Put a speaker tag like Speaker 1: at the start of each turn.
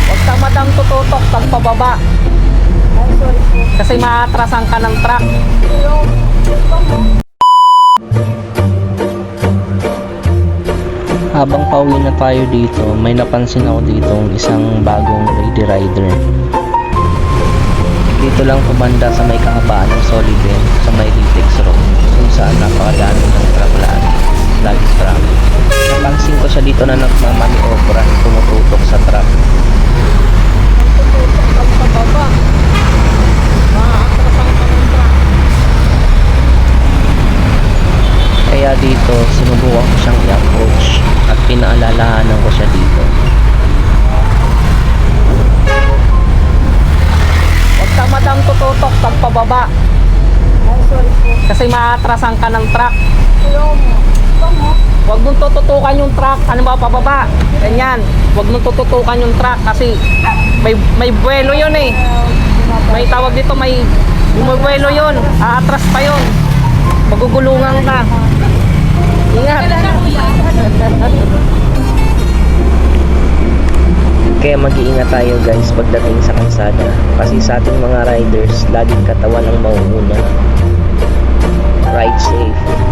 Speaker 1: Huwag ka madam tututok pag pababa.
Speaker 2: Ay, sorry po.
Speaker 1: Kasi maatrasan ka ng truck. Habang pauwi na tayo dito, may napansin ako dito isang bagong lady rider. Dito lang pumanda sa may kahabaan ng Soliven, sa may Litex Road, kung saan napakadami ng truck lagi traffic. Napansin ko siya dito na nagmamaniobra, tumututok sa truck. Tumututok lang sa baba. Maatrasan ka ng truck. Kaya dito, sinubukan ko siyang i-approach at pinaalalahanan ko siya dito. Huwag ka madam tututok pag pababa.
Speaker 2: Ay, sorry po.
Speaker 1: Kasi maatrasan ka ng truck.
Speaker 2: Ayaw mo. Ikaw mo.
Speaker 1: Huwag mong tututukan yung truck. Ano ba pababa? Ganyan. Huwag mong tututukan yung truck kasi may buwelo yun eh. May tawag dito, may buwelo yun. Aatras pa yun. Magugulungan ka. Ingat. Kaya mag-iingat tayo guys pagdating sa kalsada. Kasi sa ating mga riders, laging katawan ang mauuna. Ride safe.